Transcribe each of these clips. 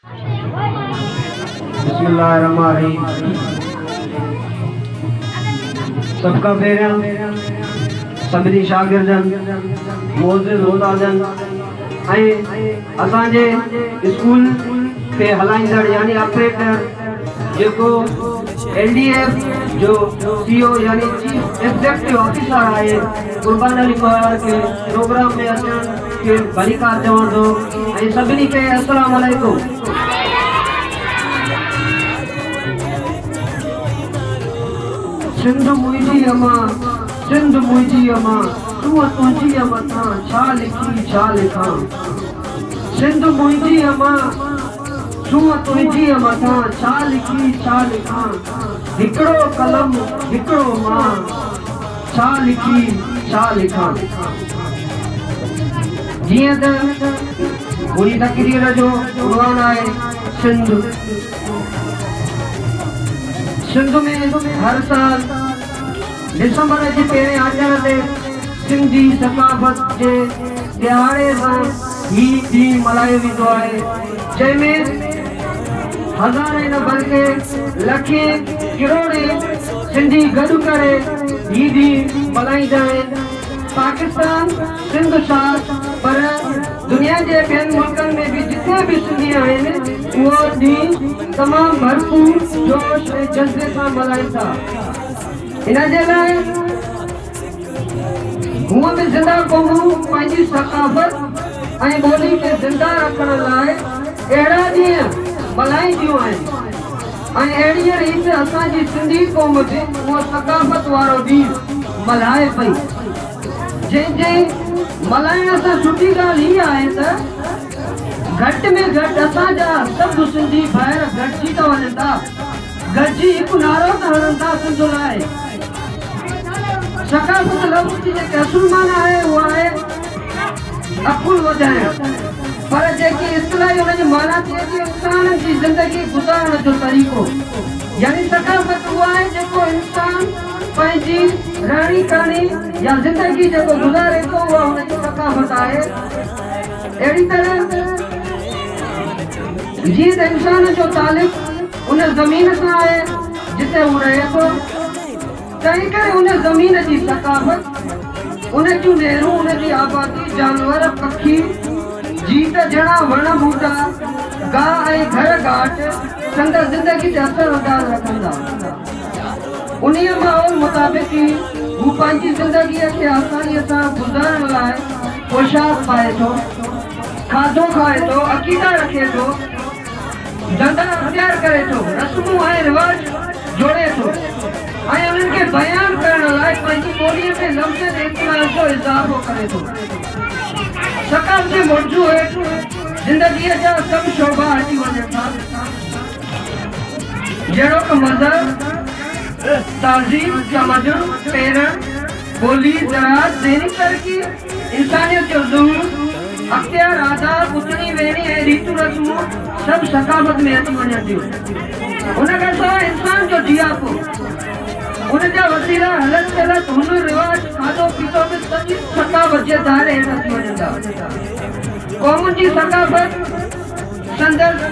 बिस्मिल्लाहिर्रहमानिर्रहीम। सबका पहिरियां सभिनी शागिर्दनि मोज़िज़ उस्तादनि ऐं असांजे स्कूल खे हलाईंदड़ यानी ऑपरेटर जेको LDF जो CEO यानी चीफ एग्जीक्यूटिव ऑफिसर आहे कुर्बान अली पवार खे प्रोग्राम में अचण खे भलीकार चवण थो ऐं सभिनी खे अस्सलाम वालेकुम। सिंध मुंहिंजी अमा, सिंध मुंहिंजी अमा, तूं तुंहिंजी मथां छा लिखी छा लिखां। सिंध मुंहिंजी अमा, तूं तुंहिंजी मथां छा लिखी छा लिखां। हिकिड़ो कलम हिकिड़ो मां, छा लिखी छा लिखां। जीअं त पूरी तकरीर जो उनवान आहे सिंध। सिंध में हर साल दिसंबर जे पहिरें आचर ते सिंधी सकाफ़त जे दिहाड़े सां ही ॾींहुं मल्हायो वेंदो आहे, जंहिंमें हज़ारे न बल्कि लखे किरोड़े सिंधी गॾु करे ही ॾींहुं मल्हाईंदा आहिनि। पाकिस्तान सिंध साथ पर दुनिया के ॿियनि मुल्कनि में भी जिथे भी सिंधी आहिनि उहो ॾींहुं तमामु भरपूर जोश ऐं जज़्बे सां मल्हाइनि था। इन जे लाइ हूअं बि ज़िंदा क़ौमूं पंहिंजी सकाफ़त ऐं ॿोली खे ज़िंदा रखण लाइ अहिड़ा ॾींहं मल्हाईंदियूं आहिनि ऐं अहिड़ीअ रीति असांजी सिंधी क़ौम बि उहो सकाफ़त वारो ॾींहुं मल्हाए पई। जंहिंजे मल्हाइण सां सुठी ॻाल्हि हीअ आहे त घटि में घटि असांजा सभु सिंधी भाइर गॾिजी था वञनि था, गॾिजी हिकु नारो था हणनि था सिंध लाइ। सकाफ़त लफ़्ज़ जी जेके असुल माना आहे उहा आहे अकुल वधाइण, पर जेकी इस्तिलाही हुनजी माना थिए थी इंसान जी ज़िंदगी गुज़ारण जो तरीक़ो। यानी सकाफ़त उहा आहे जेको इंसान पंहिंजी रहणी करणी या ज़िंदगी जेको गुज़ारे थो उहा हुनजी सकाफ़त आहे। अहिड़ी तरह जीअं त इंसान जो तालिक़ उन ज़मीन सां आहे जिते हू रहे थो, तंहिं करे उन ज़मीन जी सकाफ़त, उन जूं नेहरूं, उन जी आबादी, जानवर, पखी, जीत जणा, वण ॿूटा, गाह ऐं घर घाट संदसि ज़िंदगी ते असर अंदाज़ रखंदा। उन्हीअ माहौल मुताबिक़ ई हू पंहिंजी ज़िंदगीअ खे आसानीअ सां गुज़ारण लाइ पोशाक पाए थो, खाधो खाए थो, अक़ीदा रखे थो, धंधा अख़्तियार करे थो, रस्मूं ऐं रिवाज जोड़े थो ऐं उन्हनि खे बयान करण लाइ पंहिंजी ॿोलीअ में लफ़्ज़ ऐं इस्तेमाल जो इज़ाफ़ो करे थो। सकाफ़त जे मौजू हेठि ज़िंदगीअ जा सभु शोभा हटी वञनि था, जहिड़ो कि मज़हब, तहज़ीब, तमदन, पहिरण, बोली, ज़राअत, ज़हनी तरक़ी, इंसानियत जो ज़ुहूर, अख़्तियार, आदाब, उथणी वेहणी ऐं रीतियूं रस्मूं सभु सकाफ़त में अची वञनि थियूं। उन खां सवाइ इंसान जो जियापो, उन जा वसीला, हलत चलत, हुनुर रिवाज, खाधो पीतो बि सॼी सकाफ़त जे दायरे हेठि अची वञनि था। क़ौमुनि जी सकाफ़त संदसि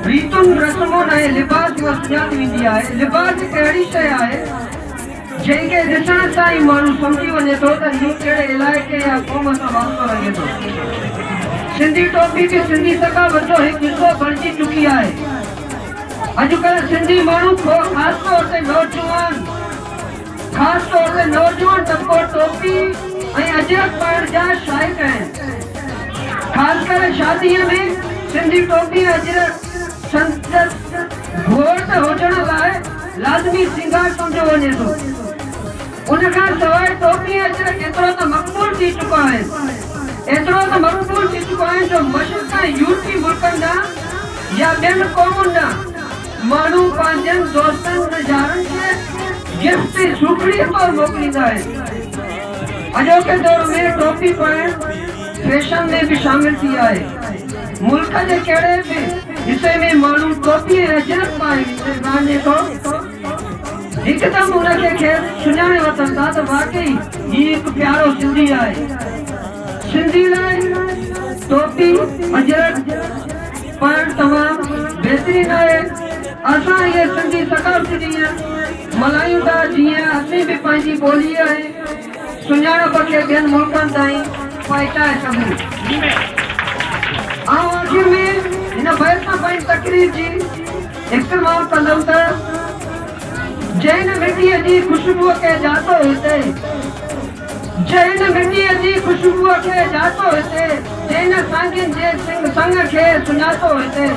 रीतुनि, रस्मुनि ऐं लिबास में सुञाणी वेंदी आहे। लिबास हिकु अहिड़ी शइ आहे जंहिंखे ॾिसण सां ई माण्हू सम्झी वञे थो त हीउ कहिड़े इलाइक़े या क़ौम सां वास्तो रहे थो। सिंधी टोपी बि सिंधी सकाफ़त जो हिकु हिसो बणिजी चुकी आहे। अॼुकल्ह सिंधी माण्हू ख़ासि तौर ते नौजवान तबिको टोपी ऐं अजरक पाइण जा शाइक़ आहिनि। ख़ासि करे शादीअ में सिंधी टोपी अजरक संदसि घोट हुजण लाइ लाज़मी सिंगार सम्झो वञे थो। उन खां सवाइ टोपी अजरक एतिरो त मक़बूल थी चुका आहिनि जो मशरिक़ ऐं यूरोपी मुल्कनि ॾांहुं या ॿियनि क़ौमुनि ॾांहुं माण्हू पंहिंजनि दोस्तनि, रिश्तेदारनि खे गिफ्ट सूखड़ीअ तौरु मोकिलींदा आहिनि। अॼोके दौर में टोपी पाइण फैशन में भी शामिल थी आहे। मुल्क के कड़े भी हिस्से में मानू टोपी अजरक पाए वञे थो, हिकदम उनके खेर सुञाणे वठनि था त वाकई ही एक प्यारो सिंधी आहे। सिंधी लाइ टोपी अजरक पर तमाम बेहतरीन है। असां ये सिंधी सकाफ़त जीअं मल्हायूं था, जीअं असीं बि पंहिंजी ॿोली आहे सुञाणप खे ॿियनि मुल्कनि ताईं पहुचाए सघूं। ऐं आख़िर में हिन बैत सां पंहिंजी तकरीर जी इख़्तिमाम कंदुमि त जैन मिटीअ जी ख़ुशबूअ खे जातो हिते, जैन मिटीअ जी ख़ुशबूअ खे जातो हिते, जैन सांगिन जे संग खे सुञातो हिते,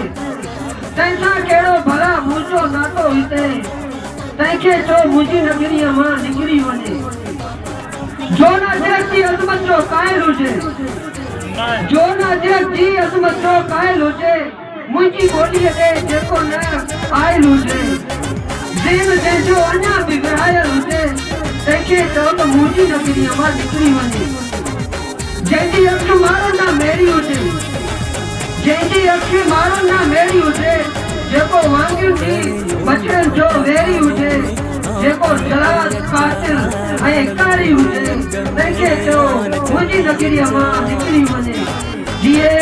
तंहिंसां कहिड़ो भला मुंहिंजो नातो हिते, तंहिंखे चओ मुंहिंजी नगरीअ मां निकिरी वञे। जो न जग जी अज़मत जो क़ाइल हुजे, जो न जग जी अज़मत जो क़ाइल हुजे, मुंहिंजी ॿोलीअ ते जेको न आयल हुजे, दिल जंहिंजो अञा बि विरहायल हुजे, तंहिंखे चओ त मुंहिंजी नगरीअ मां निकिरी वञे। जंहिंजी अखि मारो न मेरी हुजे, जंहिंजी अखि मारो न मेरी हुजे, जेको वांगियुनि जी बचड़नि जो वेरी हुजे, जेको जलाद कातिल ऐं कारी हुजे, तंहिंखे चओ मुंहिंजी नगरीअ मां निकिरी वञे। जीए